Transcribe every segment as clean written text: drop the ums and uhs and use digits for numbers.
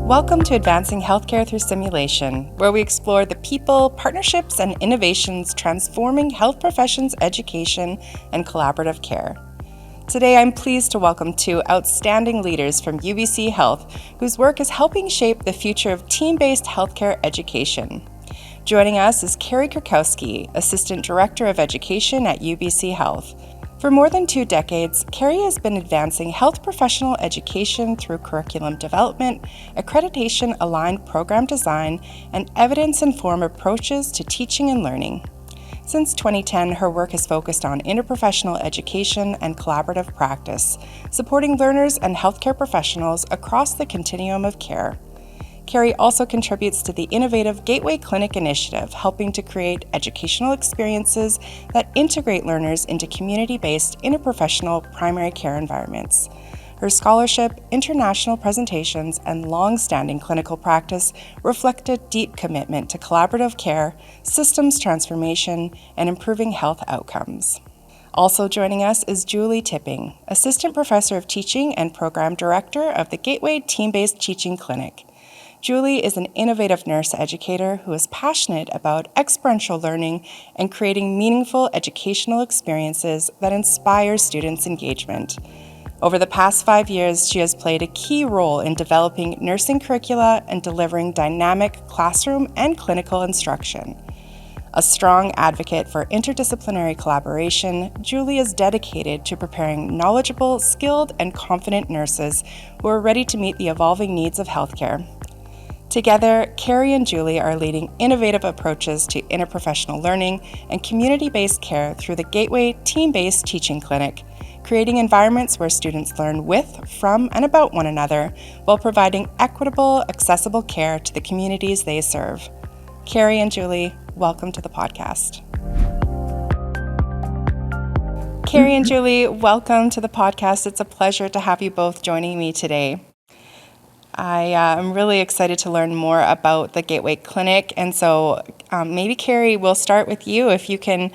Welcome to Advancing Healthcare Through Simulation, where we explore the people, partnerships, and innovations transforming health professions, education, and collaborative care. Today, I'm pleased to welcome two outstanding leaders from UBC Health, whose work is helping shape the future of team-based healthcare education. Joining us is Carrie Krekoski, Assistant Director of Education at UBC Health. For more than 2 decades, Carrie has been advancing health professional education through curriculum development, accreditation-aligned program design, and evidence-informed approaches to teaching and learning. Since 2010, her work has focused on interprofessional education and collaborative practice, supporting learners and healthcare professionals across the continuum of care. Carrie also contributes to the innovative Gateway Clinic initiative, helping to create educational experiences that integrate learners into community-based interprofessional primary care environments. Her scholarship, international presentations, and long-standing clinical practice reflect a deep commitment to collaborative care, systems transformation, and improving health outcomes. Also joining us is Julie Tipping, Assistant Professor of Teaching and Program Director of the Gateway Team-Based Teaching Clinic. Julie is an innovative nurse educator who is passionate about experiential learning and creating meaningful educational experiences that inspire students' engagement. Over the past 5 years, she has played a key role in developing nursing curricula and delivering dynamic classroom and clinical instruction. A strong advocate for interdisciplinary collaboration, Julie is dedicated to preparing knowledgeable, skilled, and confident nurses who are ready to meet the evolving needs of healthcare. Together, Carrie and Julie are leading innovative approaches to interprofessional learning and community-based care through the Gateway Team-Based Teaching Clinic, creating environments where students learn with, from, and about one another while providing equitable, accessible care to the communities they serve. Carrie and Julie, welcome to the podcast. Carrie and Julie, welcome to the podcast. It's a pleasure to have you both joining me today. I am really excited to learn more about the Gateway Clinic, and so maybe Carrie, we'll start with you. If you can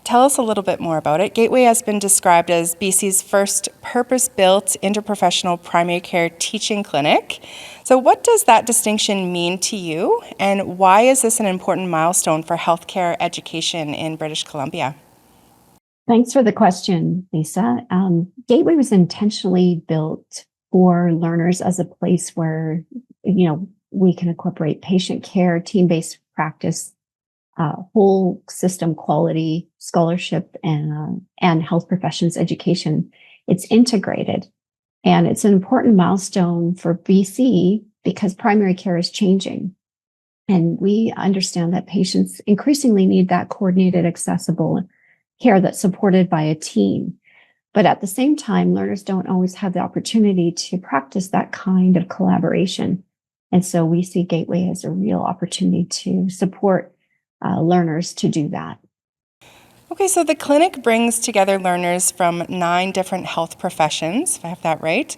tell us a little bit more about it. Gateway has been described as BC's first purpose-built interprofessional primary care teaching clinic. So what does that distinction mean to you, and why is this an important milestone for healthcare education in British Columbia? Thanks for the question, Lisa. Gateway was intentionally built for learners as a place where, we can incorporate patient care, team-based practice, whole system quality, scholarship, and health professions education. It's integrated, and it's an important milestone for BC because primary care is changing. And we understand that patients increasingly need that coordinated, accessible care that's supported by a team. But at the same time, learners don't always have the opportunity to practice that kind of collaboration. And so we see Gateway as a real opportunity to support learners to do that. Okay, so the clinic brings together learners from 9 different health professions, if I have that right.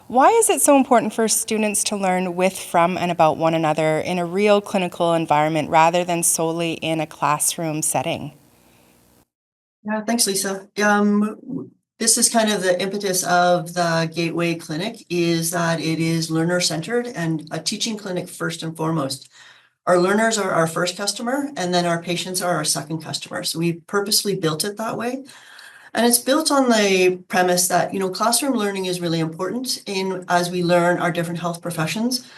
Why is it so important for students to learn with, from, and about one another in a real clinical environment rather than solely in a classroom setting? Yeah, thanks, Lisa. This is kind of the impetus of the Gateway Clinic, is that it is learner-centered and a teaching clinic first and foremost. Our learners are our first customer, and then our patients are our second customer. So we purposely built it that way. And it's built on the premise that, classroom learning is really important as we learn our different health professions,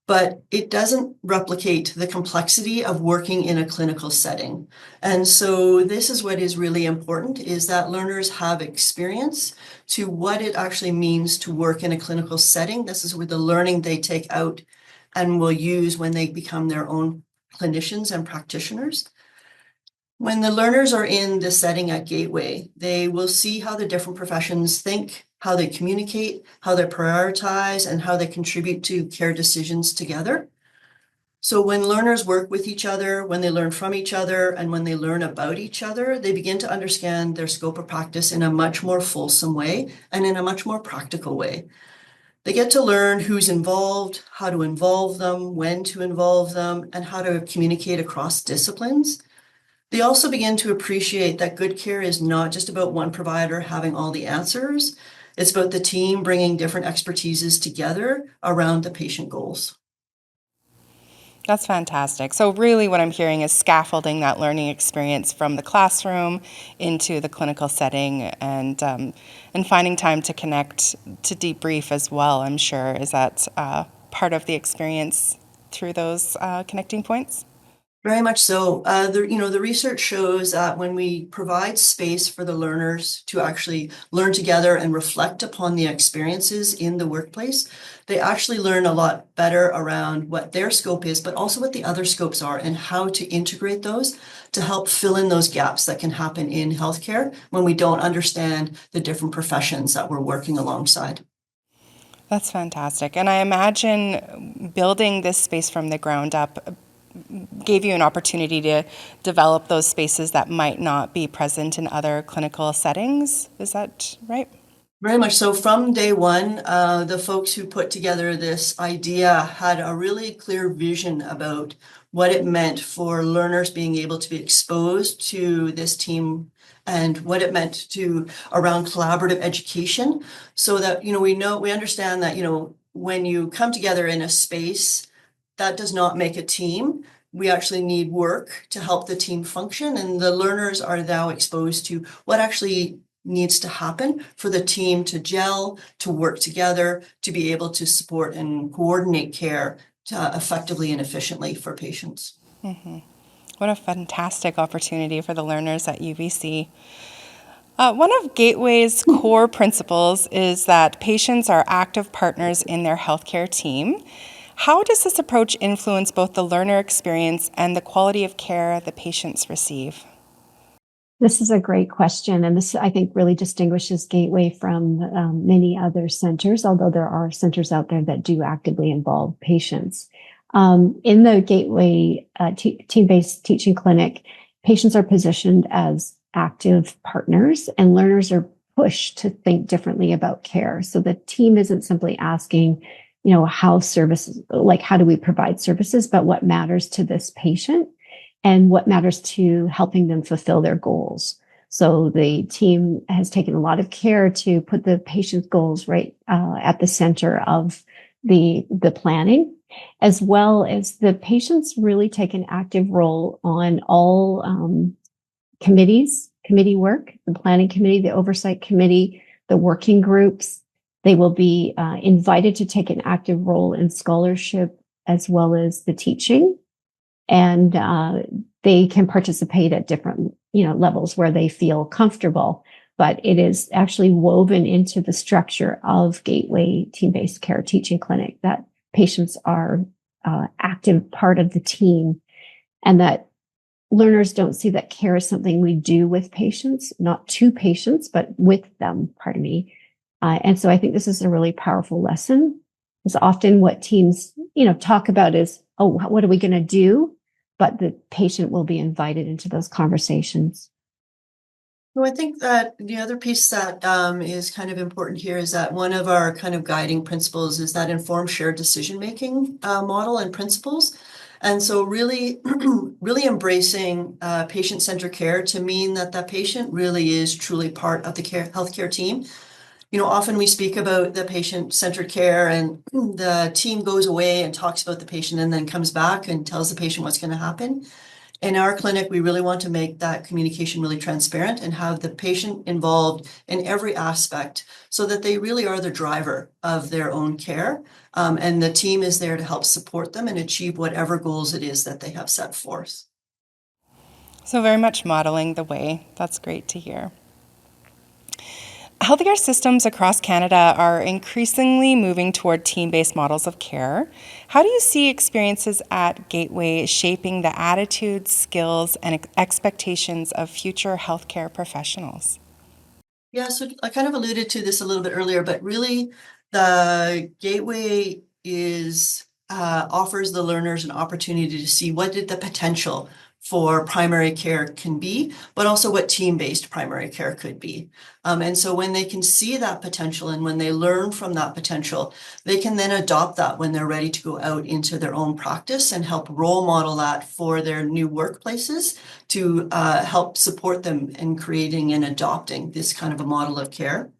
but it doesn't replicate the complexity of working in a clinical setting. And so this is what is really important, is that learners have experience to what it actually means to work in a clinical setting. This is where the learning they take out and will use when they become their own clinicians and practitioners. When the learners are in the setting at Gateway, they will see how the different professions think, how they communicate, how they prioritize, and how they contribute to care decisions together. So when learners work with each other, when they learn from each other, and when they learn about each other, they begin to understand their scope of practice in a much more fulsome way and in a much more practical way. They get to learn who's involved, how to involve them, when to involve them, and how to communicate across disciplines. They also begin to appreciate that good care is not just about one provider having all the answers. It's about the team bringing different expertises together around the patient goals. That's fantastic. So really what I'm hearing is scaffolding that learning experience from the classroom into the clinical setting and finding time to connect, to debrief as well, I'm sure. Is that part of the experience through those connecting points? Very much so. The research shows that when we provide space for the learners to actually learn together and reflect upon the experiences in the workplace, they actually learn a lot better around what their scope is, but also what the other scopes are and how to integrate those to help fill in those gaps that can happen in healthcare when we don't understand the different professions that we're working alongside. That's fantastic. And I imagine building this space from the ground up gave you an opportunity to develop those spaces that might not be present in other clinical settings. Is that right? Very much so. From day one, the folks who put together this idea had a really clear vision about what it meant for learners being able to be exposed to this team and what it meant to around collaborative education, so that we understand that when you come together in a space, that does not make a team. We actually need work to help the team function, and the learners are now exposed to what actually needs to happen for the team to gel, to work together, to be able to support and coordinate care effectively and efficiently for patients. What a fantastic opportunity for the learners at UBC. One of Gateway's core principles is that patients are active partners in their healthcare team. How does this approach influence both the learner experience and the quality of care the patients receive? This is a great question. And this, I think, really distinguishes Gateway from many other centers, although there are centers out there that do actively involve patients. In the Gateway team-based teaching clinic, patients are positioned as active partners and learners are pushed to think differently about care. So the team isn't simply asking, how services, like how do we provide services, but what matters to this patient and what matters to helping them fulfill their goals. So the team has taken a lot of care to put the patient's goals right at the center of the planning, as well as the patients really take an active role on all committee work, the planning committee, the oversight committee, the working groups. They will be invited to take an active role in scholarship as well as the teaching. And they can participate at different levels where they feel comfortable, but it is actually woven into the structure of Gateway team-based care teaching clinic that patients are active part of the team, and that learners don't see that care is something we do with patients, not to patients, but with them, pardon me. And so I think this is a really powerful lesson. Because often what teams talk about is, oh, what are we going to do? But the patient will be invited into those conversations. Well, I think that the other piece that is kind of important here is that one of our kind of guiding principles is that informed shared decision-making model and principles. And so really, really embracing patient-centered care to mean that the patient really is truly part of the healthcare team. Often we speak about the patient-centered care and the team goes away and talks about the patient and then comes back and tells the patient what's going to happen. In our clinic, we really want to make that communication really transparent and have the patient involved in every aspect so that they really are the driver of their own care. And the team is there to help support them and achieve whatever goals it is that they have set forth. So very much modeling the way. That's great to hear. Healthcare systems across Canada are increasingly moving toward team-based models of care. How do you see experiences at Gateway shaping the attitudes, skills, and expectations of future healthcare professionals? Yeah, so I kind of alluded to this a little bit earlier, but really the Gateway offers the learners an opportunity to see what did the potential for primary care can be, but also what team-based primary care could be. And so when they can see that potential and when they learn from that potential, they can then adopt that when they're ready to go out into their own practice and help role model that for their new workplaces to help support them in creating and adopting this kind of a model of care.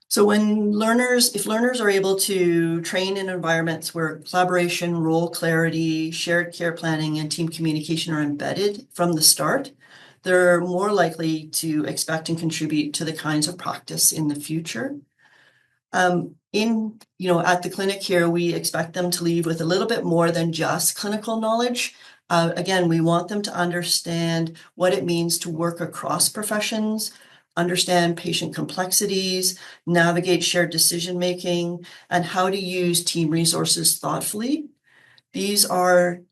So if learners are able to train in environments where collaboration, role clarity, shared care planning, and team communication are embedded from the start, they're more likely to expect and contribute to the kinds of practice in the future. At the clinic here, we expect them to leave with a little bit more than just clinical knowledge. Again, we want them to understand what it means to work across professions, understand patient complexities, navigate shared decision-making, and how to use team resources thoughtfully. These are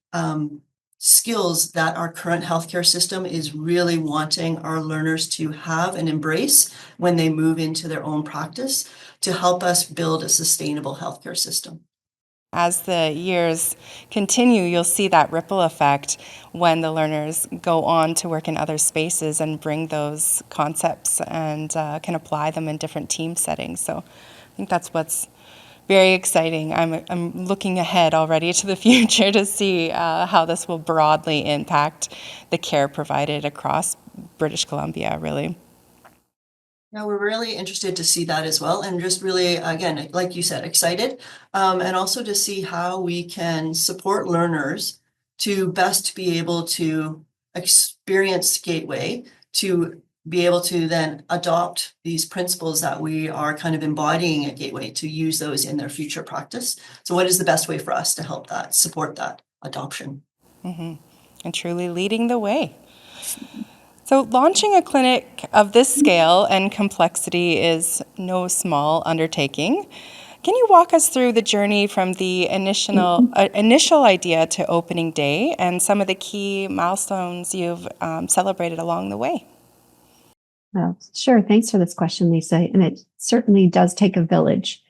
skills that our current healthcare system is really wanting our learners to have and embrace when they move into their own practice to help us build a sustainable healthcare system. As the years continue, you'll see that ripple effect when the learners go on to work in other spaces and bring those concepts and can apply them in different team settings. So I think that's what's very exciting. I'm looking ahead already to the future to see how this will broadly impact the care provided across British Columbia, really. Now, we're really interested to see that as well, and just really, again, like you said, excited, and also to see how we can support learners to best be able to experience Gateway, to be able to then adopt these principles that we are kind of embodying at Gateway, to use those in their future practice. So what is the best way for us to help that, support that adoption? Mm-hmm. And truly leading the way. So launching a clinic of this scale and complexity is no small undertaking. Can you walk us through the journey from the initial idea to opening day and some of the key milestones you've celebrated along the way? Well, sure. Thanks for this question, Lisa. And it certainly does take a village.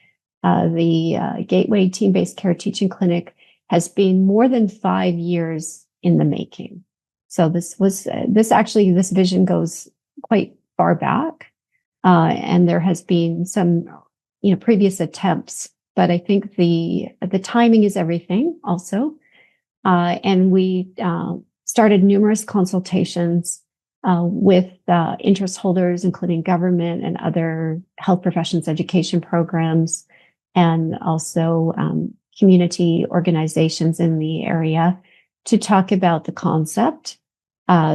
The Gateway Team-Based Care Teaching Clinic has been more than 5 years in the making. So this vision goes quite far back, and there has been some, previous attempts. But I think the timing is everything, also. And we started numerous consultations with interest holders, including government and other health professions education programs, and also community organizations in the area to talk about the concept.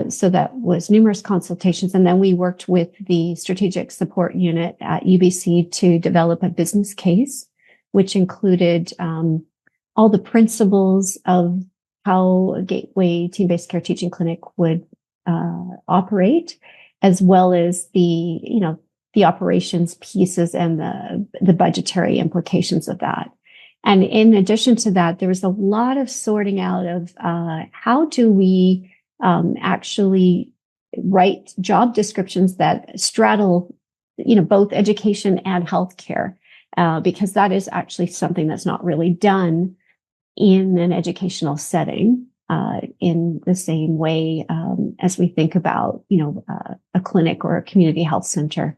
So that was numerous consultations. And then we worked with the strategic support unit at UBC to develop a business case, which included all the principles of how a Gateway Team-Based Care Teaching Clinic would operate, as well as the operations pieces and the budgetary implications of that. And in addition to that, there was a lot of sorting out of how do we actually write job descriptions that straddle, both education and healthcare, because that is actually something that's not really done in an educational setting in the same way as we think about, a clinic or a community health center.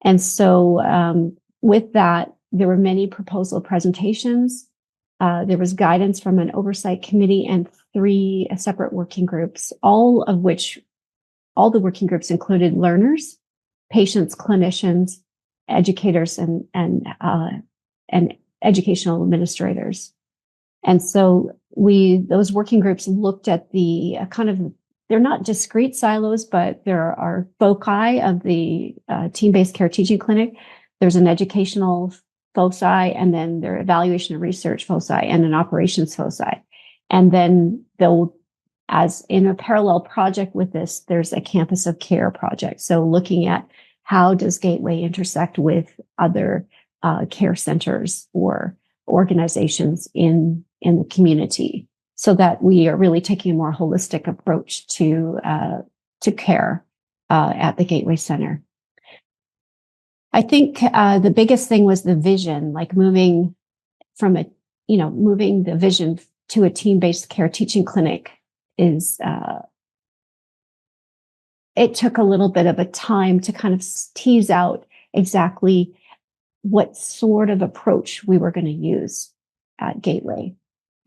And so with that, there were many proposal presentations. There was guidance from an oversight committee and 3 separate working groups, all the working groups included learners, patients, clinicians, educators, and educational administrators. And so those working groups looked at the they're not discrete silos, but there are foci of the team-based care teaching clinic. There's an educational foci, and then there are evaluation and research foci, and an operations foci. And then as in a parallel project with this, there's a campus of care project. So looking at how does Gateway intersect with other care centers or organizations in the community, so that we are really taking a more holistic approach to care at the Gateway Center. I think the biggest thing was the vision, like moving the vision to a team-based care teaching clinic it took a little bit of a time to kind of tease out exactly what sort of approach we were going to use at Gateway.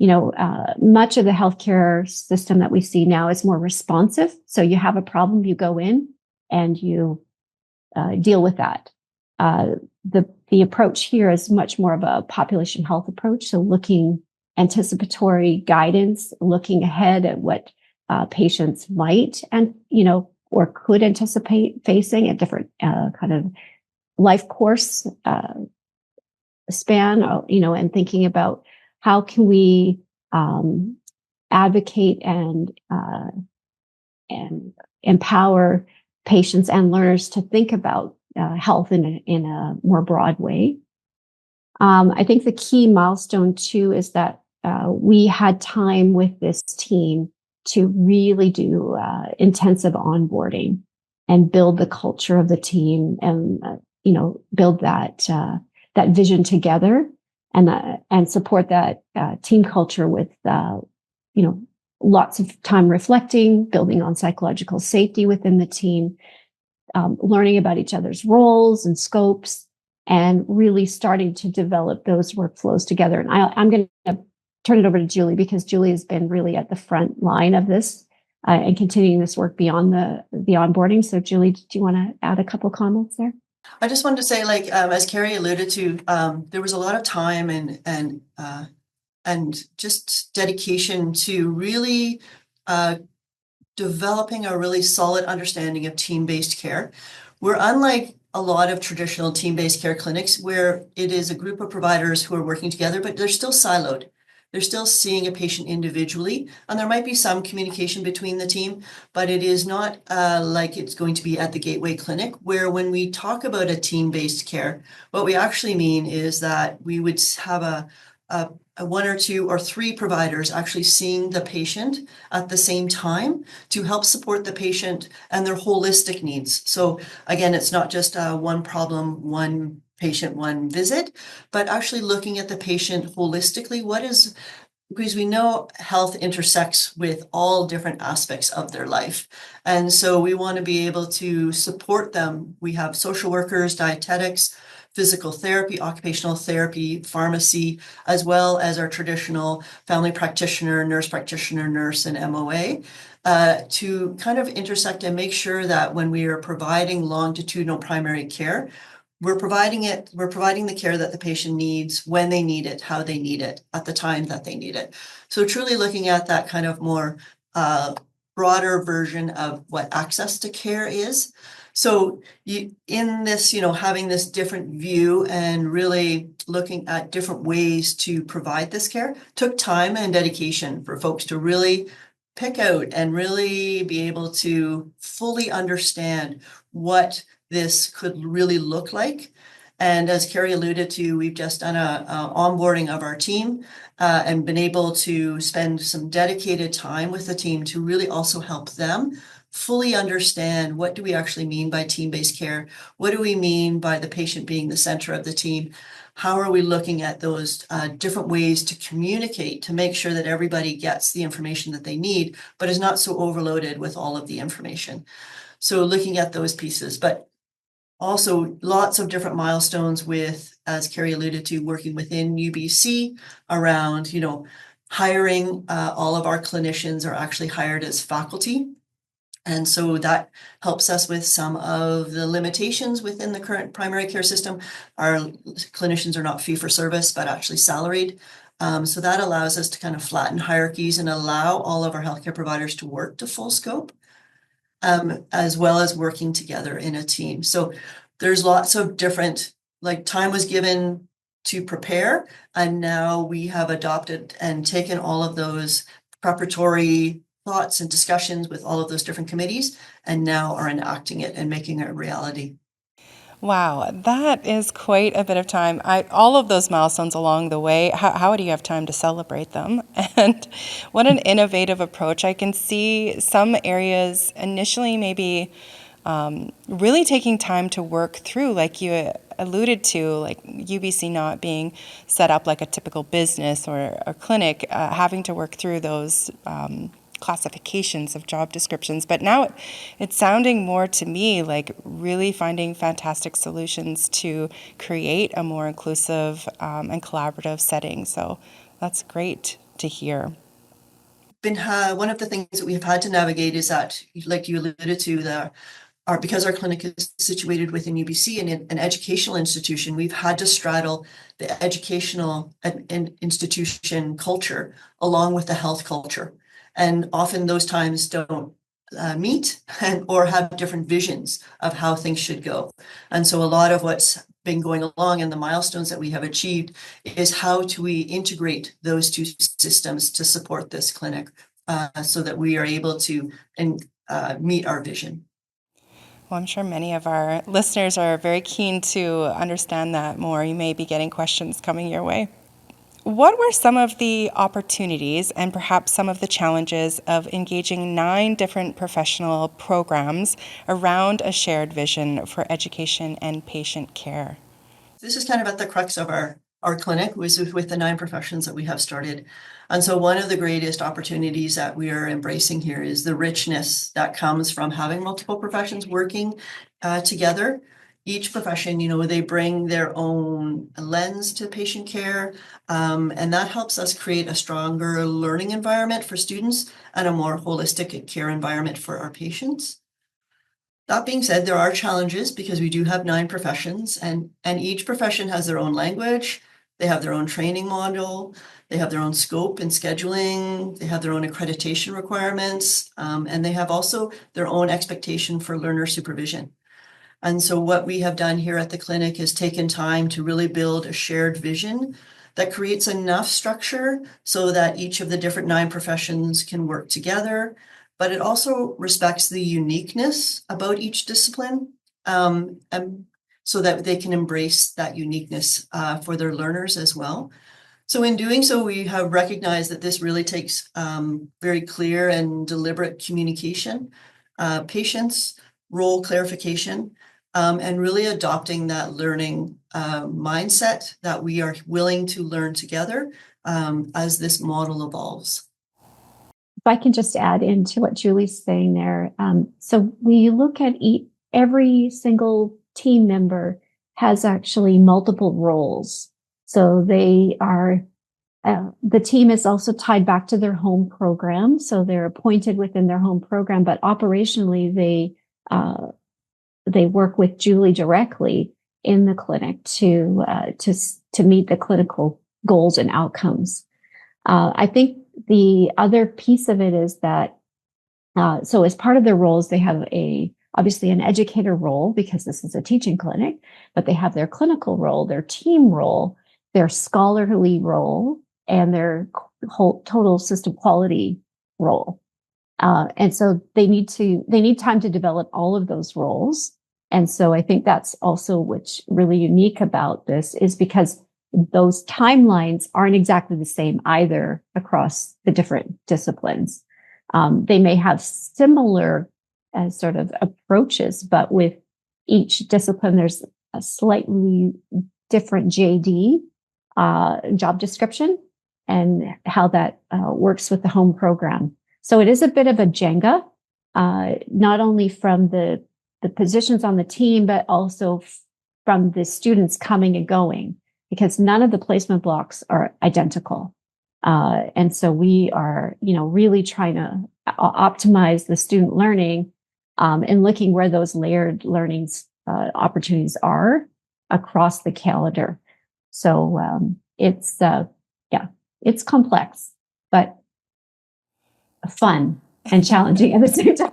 Much of the healthcare system that we see now is more responsive. So you have a problem, you go in and you deal with that. The approach here is much more of a population health approach. So looking anticipatory guidance, looking ahead at what patients might and, or could anticipate facing at different kind of life course span, and thinking about how can we advocate and empower patients and learners to think about health in a more broad way. I think the key milestone too is that we had time with this team to really do intensive onboarding and build the culture of the team and build that vision together and support that team culture with lots of time reflecting, building on psychological safety within the team, learning about each other's roles and scopes, and really starting to develop those workflows together. And I'm going to turn it over to Julie, because Julie has been really at the front line of this and continuing this work beyond the onboarding. So Julie, do you want to add a couple comments there? I just wanted to say, as Carrie alluded to, there was a lot of time and just dedication to really developing a really solid understanding of team-based care. We're unlike a lot of traditional team-based care clinics where it is a group of providers who are working together, but they're still siloed. They're still seeing a patient individually, and there might be some communication between the team, but it is not like it's going to be at the Gateway Clinic, where when we talk about a team-based care, what we actually mean is that we would have a one or two or three providers actually seeing the patient at the same time to help support the patient and their holistic needs. So again, it's not just one problem, one patient, one visit, but actually looking at the patient holistically. Because we know health intersects with all different aspects of their life. And so we want to be able to support them. We have social workers, dietetics, physical therapy, occupational therapy, pharmacy, as well as our traditional family practitioner, nurse, and MOA, to kind of intersect and make sure that when we are providing longitudinal primary care, we're providing the care that the patient needs, when they need it, how they need it, at the time that they need it. So truly looking at that kind of more broader version of what access to care is. So in this, having this different view and really looking at different ways to provide this care took time and dedication for folks to really pick out and really be able to fully understand what this could really look like. And as Carrie alluded to, we've just done a onboarding of our team and been able to spend some dedicated time with the team to really also help them fully understand, what do we actually mean by team-based care? What do we mean by the patient being the center of the team? How are we looking at those different ways to communicate to make sure that everybody gets the information that they need, but is not so overloaded with all of the information? So looking at those pieces, but also lots of different milestones with, as Carrie alluded to, working within UBC around, hiring. All of our clinicians are actually hired as faculty. And so that helps us with some of the limitations within the current primary care system. Our clinicians are not fee for service, but actually salaried. So that allows us to kind of flatten hierarchies and allow all of our healthcare providers to work to full scope, as well as working together in a team. So there's lots of different, time was given to prepare, and now we have adopted and taken all of those preparatory thoughts and discussions with all of those different committees, and now are enacting it and making it a reality. Wow, that is quite a bit of time. All of those milestones along the way, how do you have time to celebrate them? And what an innovative approach. I can see some areas initially maybe really taking time to work through, like you alluded to, like UBC not being set up like a typical business or a clinic, having to work through those classifications of job descriptions, but now it's sounding more to me like really finding fantastic solutions to create a more inclusive and collaborative setting. So that's great to hear. One of the things that we have had to navigate is that, like you alluded to, because our clinic is situated within UBC and an educational institution, we've had to straddle the educational institution culture along with the health culture. And often those times don't meet or have different visions of how things should go. And so a lot of what's been going along and the milestones that we have achieved is how do we integrate those two systems to support this clinic so that we are able to meet our vision. Well, I'm sure many of our listeners are very keen to understand that more. You may be getting questions coming your way. What were some of the opportunities and perhaps some of the challenges of engaging 9 different professional programs around a shared vision for education and patient care? This is kind of at the crux of our clinic with the 9 professions that we have started. And so one of the greatest opportunities that we are embracing here is the richness that comes from having multiple professions working together. Each profession, they bring their own lens to patient care, and that helps us create a stronger learning environment for students and a more holistic care environment for our patients. That being said, there are challenges because we do have 9 professions, and each profession has their own language, they have their own training module, they have their own scope and scheduling, they have their own accreditation requirements, and they have also their own expectation for learner supervision. And so what we have done here at the clinic is taken time to really build a shared vision that creates enough structure so that each of the different 9 professions can work together, but it also respects the uniqueness about each discipline, and so that they can embrace that uniqueness for their learners as well. So in doing so, we have recognized that this really takes very clear and deliberate communication, patience, role clarification, and really adopting that learning mindset that we are willing to learn together as this model evolves. If I can just add into what Julie's saying there. So we look at every single team member has actually multiple roles. So they are, the team is also tied back to their home program. So they're appointed within their home program, but operationally they work with Julie directly in the clinic to meet the clinical goals and outcomes. I think the other piece of it is that, so as part of their roles, they have obviously an educator role because this is a teaching clinic, but they have their clinical role, their team role, their scholarly role, and their whole total system quality role. And so they need time to develop all of those roles. And so I think that's also what's really unique about this is because those timelines aren't exactly the same either across the different disciplines. They may have similar sort of approaches, but with each discipline, there's a slightly different JD, job description, and how that works with the home program. So it is a bit of a Jenga, not only from the positions on the team, but also from the students coming and going, because none of the placement blocks are identical. And so we are, really trying to optimize the student learning and looking where those layered learnings opportunities are across the calendar. So it's complex, but fun and challenging at the same time.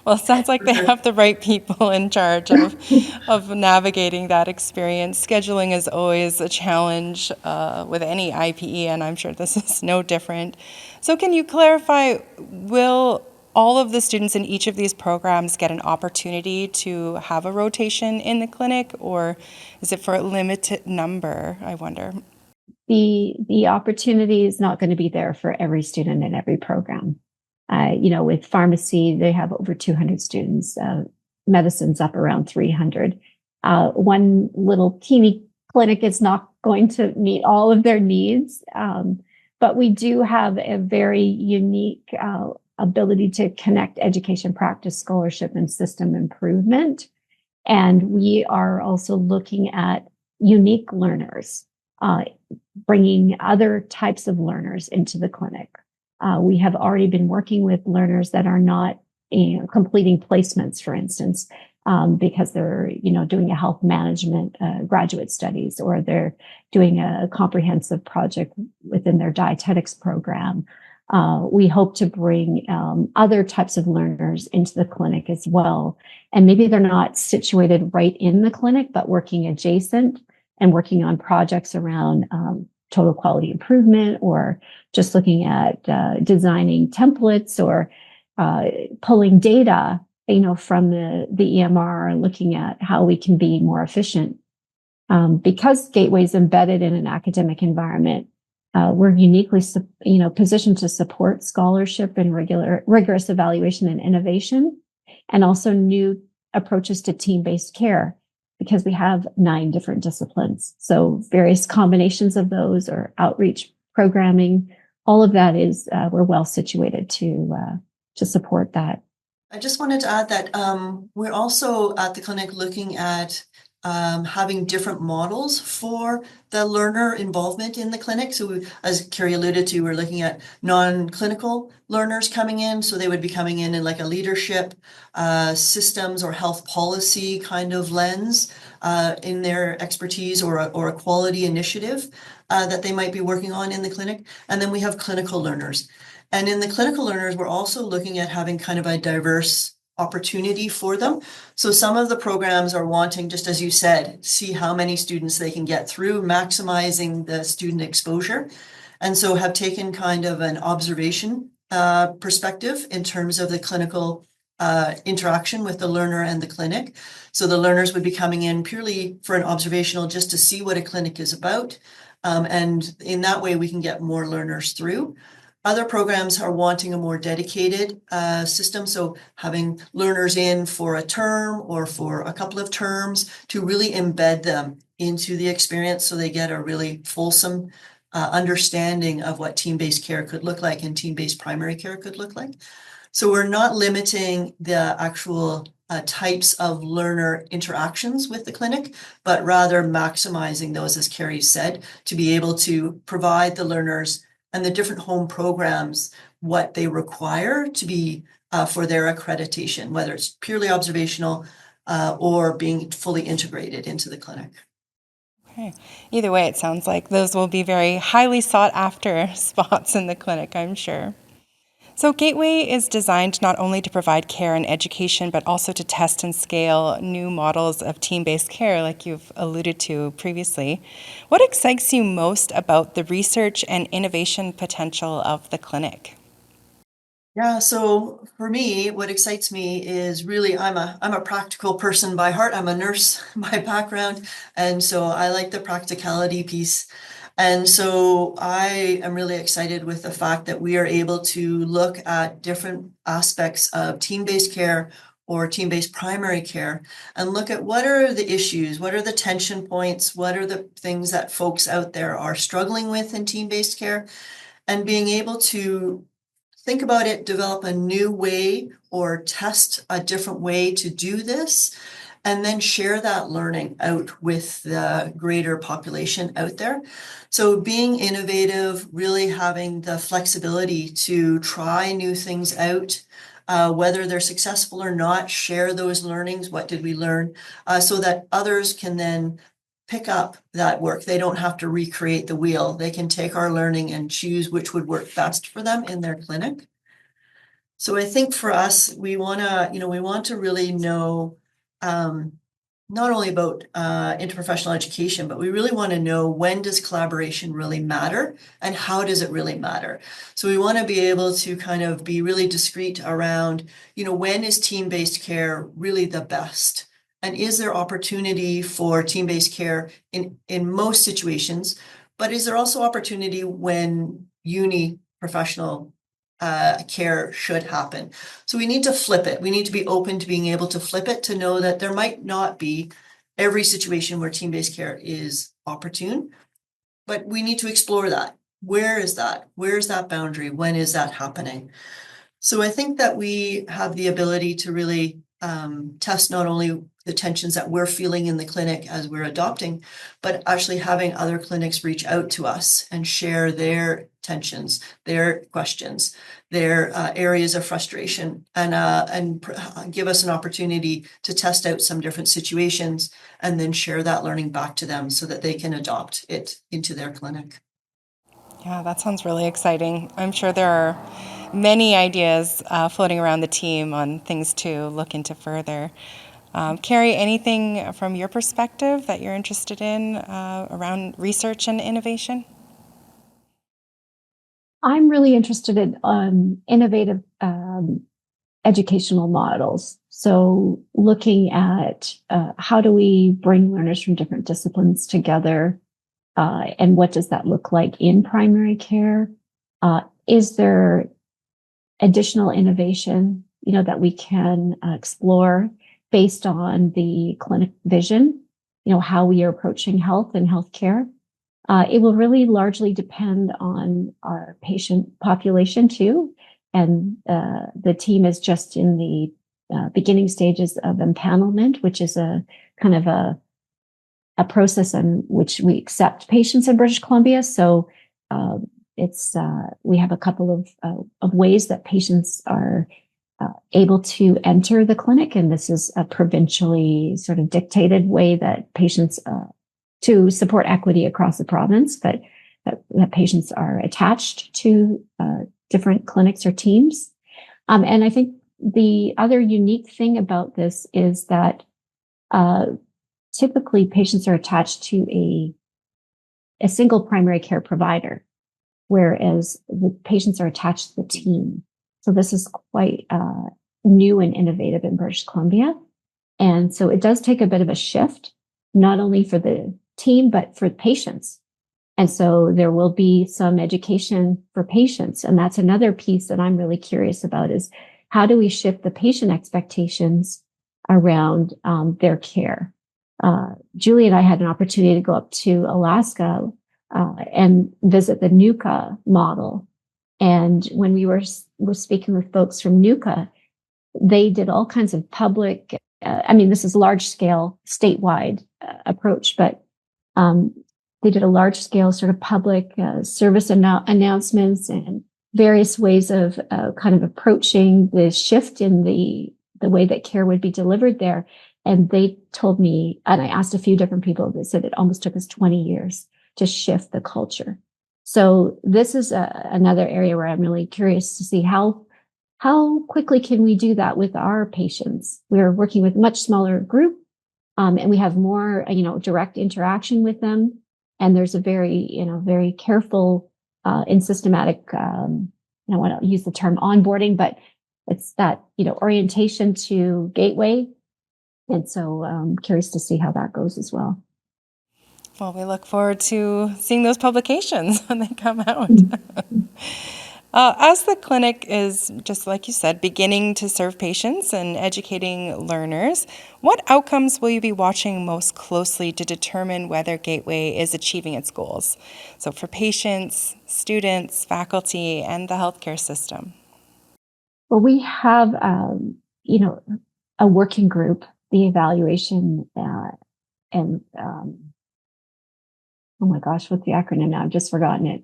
Well, it sounds like they have the right people in charge of navigating that experience. Scheduling is always a challenge with any IPE, and I'm sure this is no different. So can you clarify, will all of the students in each of these programs get an opportunity to have a rotation in the clinic, or is it for a limited number, I wonder? The opportunity is not going to be there for every student in every program. With pharmacy, they have over 200 students. Medicine's up around 300. One little teeny clinic is not going to meet all of their needs. but we do have a very unique ability to connect education practice, scholarship, and system improvement. And we are also looking at unique learners, bringing other types of learners into the clinic. We have already been working with learners that are not completing placements, for instance, because they're doing a health management graduate studies, or they're doing a comprehensive project within their dietetics program. We hope to bring other types of learners into the clinic as well. And maybe they're not situated right in the clinic, but working adjacent and working on projects around total quality improvement, or just looking at designing templates, or pulling data, from the EMR, and looking at how we can be more efficient. Because Gateway is embedded in an academic environment, we're uniquely, positioned to support scholarship and rigorous evaluation and innovation, and also new approaches to team-based care, because we have 9 different disciplines. So various combinations of those, or outreach programming, all of that is, we're well situated to support that. I just wanted to add that we're also at the clinic looking at having different models for the learner involvement in the clinic. So as Carrie alluded to, we're looking at non-clinical learners coming in. So they would be coming in like a leadership, systems, or health policy kind of lens in their expertise, or a quality initiative that they might be working on in the clinic. And then we have clinical learners. And in the clinical learners, we're also looking at having kind of a diverse opportunity for them. So some of the programs are wanting, just as you said, see how many students they can get through, maximizing the student exposure. And so have taken kind of an observation perspective in terms of the clinical interaction with the learner and the clinic. So the learners would be coming in purely for an observational, just to see what a clinic is about. And in that way, we can get more learners through. Other programs are wanting a more dedicated system, so having learners in for a term or for a couple of terms to really embed them into the experience, so they get a really fulsome understanding of what team-based care could look like and team-based primary care could look like. So we're not limiting the actual types of learner interactions with the clinic, but rather maximizing those, as Carrie said, to be able to provide the learners and the different home programs what they require to be for their accreditation, whether it's purely observational or being fully integrated into the clinic. Okay. Either way, it sounds like those will be very highly sought after spots in the clinic, I'm sure. So Gateway is designed not only to provide care and education, but also to test and scale new models of team-based care, like you've alluded to previously. What excites you most about the research and innovation potential of the clinic? Yeah, so for me, what excites me is really, I'm a practical person by heart. I'm a nurse by background, and so I like the practicality piece. And so I am really excited with the fact that we are able to look at different aspects of team-based care or team-based primary care and look at what are the issues, what are the tension points, what are the things that folks out there are struggling with in team-based care, and being able to think about it, develop a new way or test a different way to do this, and then share that learning out with the greater population out there. So being innovative, really having the flexibility to try new things out, whether they're successful or not, share those learnings, what did we learn, so that others can then pick up that work. They don't have to recreate the wheel. They can take our learning and choose which would work best for them in their clinic. So I think for us, we want to really know not only about interprofessional education, but we really want to know, when does collaboration really matter and how does it really matter? So we want to be able to kind of be really discreet around, when is team-based care really the best? And is there opportunity for team-based care in most situations? But is there also opportunity when uni-professional care should happen? So we need to flip it. We need to be open to being able to flip it, to know that there might not be every situation where team-based care is opportune, but we need to explore that. Where is that? Where's that boundary? When is that happening? So I think that we have the ability to really test not only the tensions that we're feeling in the clinic as we're adopting, but actually having other clinics reach out to us and share their tensions, their questions, their areas of frustration, and give us an opportunity to test out some different situations and then share that learning back to them so that they can adopt it into their clinic. Yeah, that sounds really exciting. I'm sure there are many ideas floating around the team on things to look into further. Carrie, anything from your perspective that you're interested in around research and innovation? I'm really interested in innovative educational models. So looking at how do we bring learners from different disciplines together, and what does that look like in primary care? Is there additional innovation, that we can explore based on the clinic vision, how we are approaching health and healthcare? It will really largely depend on our patient population too. And the team is just in the beginning stages of empanelment, which is a kind of a process in which we accept patients in British Columbia. So we have a couple of ways that patients are able to enter the clinic, and this is a provincially sort of dictated way that patients to support equity across the province, but that patients are attached to different clinics or teams. And I think the other unique thing about this is that typically patients are attached to a single primary care provider, whereas the patients are attached to the team. So this is quite new and innovative in British Columbia. And so it does take a bit of a shift, not only for the team, but for patients. And so there will be some education for patients. And that's another piece that I'm really curious about is how do we shift the patient expectations around their care? Julie and I had an opportunity to go up to Alaska and visit the NUCA model. And when we were speaking with folks from NUCA, they did all kinds of public, this is large scale statewide approach, but they did a large scale sort of public service announcements and various ways of kind of approaching the shift in the way that care would be delivered there. And they told me, and I asked a few different people, they said it almost took us 20 years to shift the culture. So this is another area where I'm really curious to see how quickly can we do that with our patients. We're working with a much smaller group, and we have more, direct interaction with them. And there's a very careful and systematic, I don't use the term onboarding, but it's that, orientation to Gateway. And so I'm curious to see how that goes as well. Well, we look forward to seeing those publications when they come out. As the clinic is, just like you said, beginning to serve patients and educating learners, what outcomes will you be watching most closely to determine whether Gateway is achieving its goals? So for patients, students, faculty, and the healthcare system. Well, we have, a working group, the evaluation and oh my gosh, what's the acronym now? I've just forgotten it.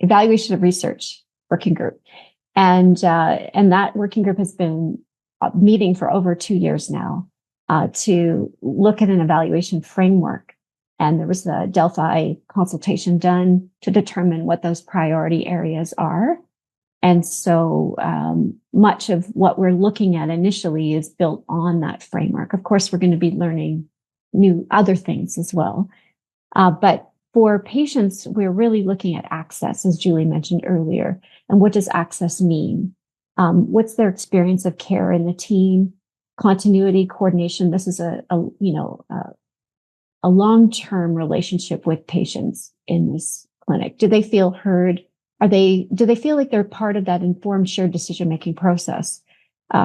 Evaluation of Research Working Group. And that working group has been meeting for over 2 years now to look at an evaluation framework. And there was a Delphi consultation done to determine what those priority areas are. And so much of what we're looking at initially is built on that framework. Of course, we're going to be learning new other things as well. But for patients, we're really looking at access, as Julie mentioned earlier. And what does access mean? What's their experience of care in the team? Continuity, coordination. This is a long-term relationship with patients in this clinic. Do they feel heard? Do they feel like they're part of that informed shared decision-making process?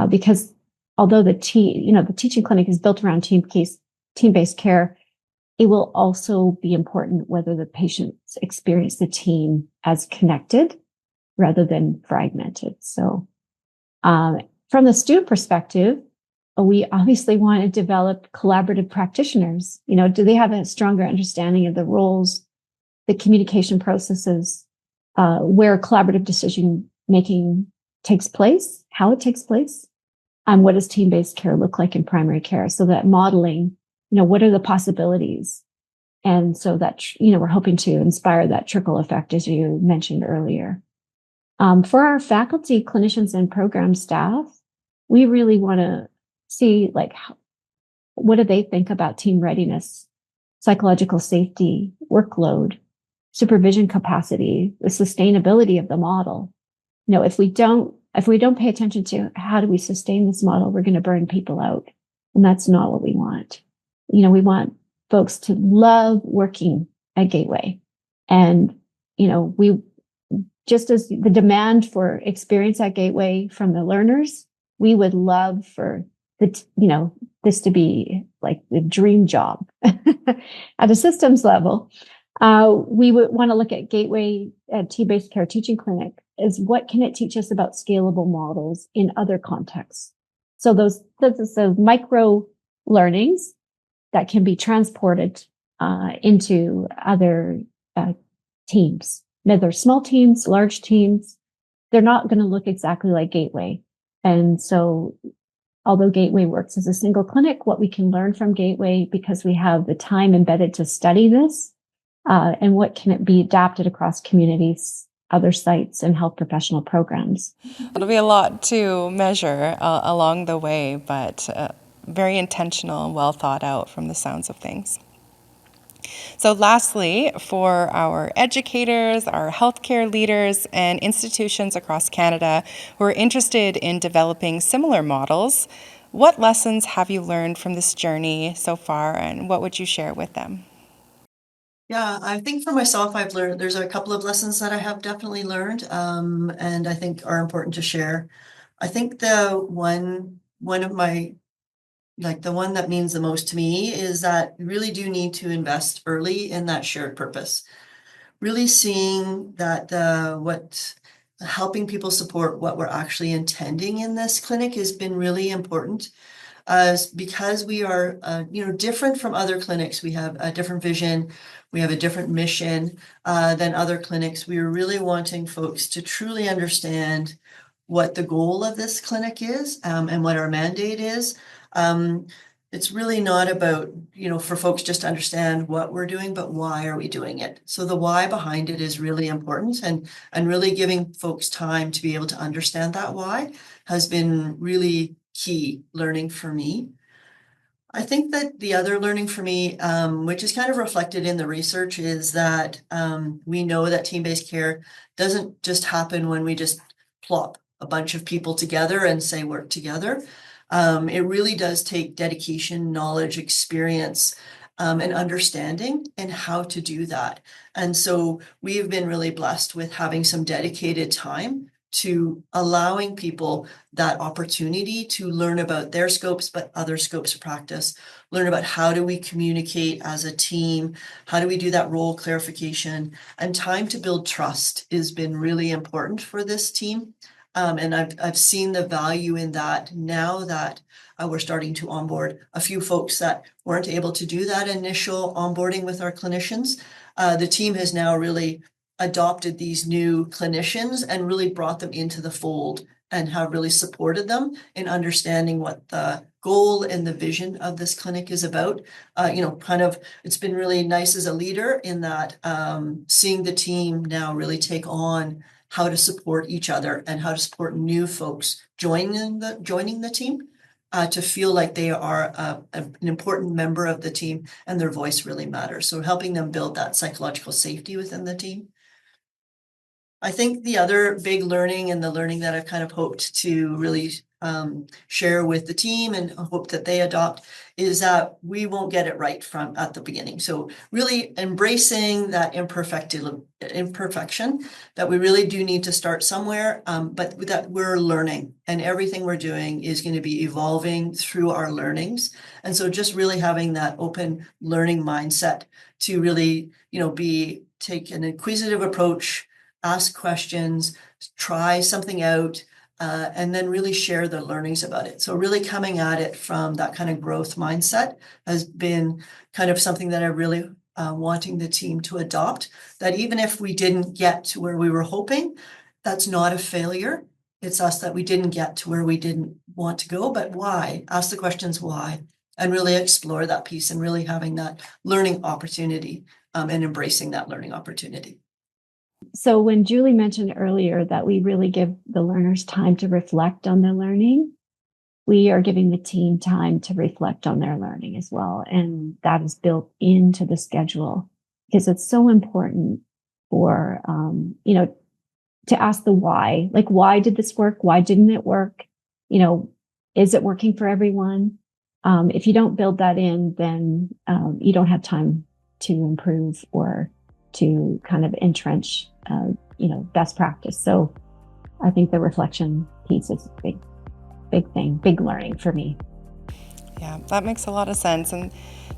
Because although the teaching clinic is built around team-based care, it will also be important whether the patients experience the team as connected rather than fragmented. So from the student perspective, we obviously want to develop collaborative practitioners. Do they have a stronger understanding of the roles, the communication processes, where collaborative decision making takes place, how it takes place, and what does team-based care look like in primary care? So that modeling, what are the possibilities? And so that, we're hoping to inspire that trickle effect, as you mentioned earlier. For our faculty, clinicians, and program staff, we really want to see, what do they think about team readiness, psychological safety, workload, supervision capacity, the sustainability of the model. If we don't pay attention to how do we sustain this model, we're going to burn people out. And that's not what we want. We want folks to love working at Gateway. And, we just as the demand for experience at Gateway from the learners, we would love for this to be like the dream job at a systems level. We would want to look at Gateway team-based care teaching clinic is what can it teach us about scalable models in other contexts? So those micro learnings that can be transported into other teams. Now, they're small teams, large teams. They're not going to look exactly like Gateway. And so although Gateway works as a single clinic, what we can learn from Gateway, because we have the time embedded to study this, and what can it be adapted across communities, other sites, and health professional programs. It'll be a lot to measure along the way, but very intentional and well thought out from the sounds of things. So lastly, for our educators, our healthcare leaders, and institutions across Canada who are interested in developing similar models, what lessons have you learned from this journey so far, and what would you share with them? Yeah, I think for myself, there's a couple of lessons that I have definitely learned, and I think are important to share. I think the one that means the most to me is that you really do need to invest early in that shared purpose. Really seeing that helping people support what we're actually intending in this clinic has been really important. Because we are, different from other clinics. We have a different vision. We have a different mission than other clinics. We are really wanting folks to truly understand what the goal of this clinic is and what our mandate is. It's really not about, for folks just to understand what we're doing, but why are we doing it? So the why behind it is really important, and really giving folks time to be able to understand that why has been really key learning for me. I think that the other learning for me, which is kind of reflected in the research, is that we know that team-based care doesn't just happen when we just plop a bunch of people together and say work together. It really does take dedication, knowledge, experience, and understanding and how to do that. And so we've been really blessed with having some dedicated time to allowing people that opportunity to learn about their scopes, but other scopes of practice, learn about how do we communicate as a team, how do we do that role clarification, and time to build trust has been really important for this team. And I've seen the value in that now that we're starting to onboard a few folks that weren't able to do that initial onboarding with our clinicians. The team has now really adopted these new clinicians and really brought them into the fold and have really supported them in understanding what the goal and the vision of this clinic is about. It's been really nice as a leader in that seeing the team now really take on how to support each other and how to support new folks joining the team to feel like they are an important member of the team and their voice really matters. So helping them build that psychological safety within the team. I think the other big learning and the learning that I've kind of hoped to really share with the team and hope that they adopt is that we won't get it right from at the beginning. So really embracing that imperfection, that we really do need to start somewhere, but that we're learning and everything we're doing is going to be evolving through our learnings. And so just really having that open learning mindset to really, take an inquisitive approach, ask questions, try something out, and then really share the learnings about it. So really coming at it from that kind of growth mindset has been kind of something that I really wanting the team to adopt, that even if we didn't get to where we were hoping, that's not a failure. It's us that we didn't get to where we didn't want to go, but why? Ask the questions why, and really explore that piece and really having that learning opportunity and embracing that learning opportunity. So when Julie mentioned earlier that we really give the learners time to reflect on their learning, we are giving the team time to reflect on their learning as well. And that is built into the schedule because it's so important for, to ask the why, like, why did this work? Why didn't it work? Is it working for everyone? If you don't build that in, then you don't have time to improve or to kind of entrench, best practice. So I think the reflection piece is a big thing, big learning for me. Yeah, that makes a lot of sense. And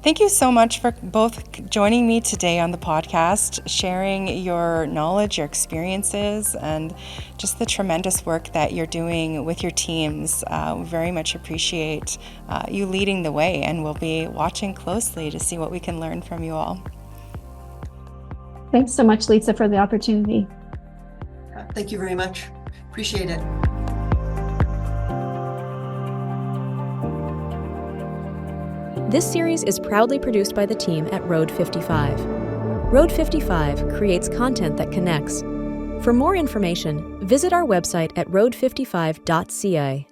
thank you so much for both joining me today on the podcast, sharing your knowledge, your experiences, and just the tremendous work that you're doing with your teams. We very much appreciate you leading the way, and we'll be watching closely to see what we can learn from you all. Thanks so much, Lisa, for the opportunity. Thank you very much. Appreciate it. This series is proudly produced by the team at Road 55. Road 55 creates content that connects. For more information, visit our website at road55.ca.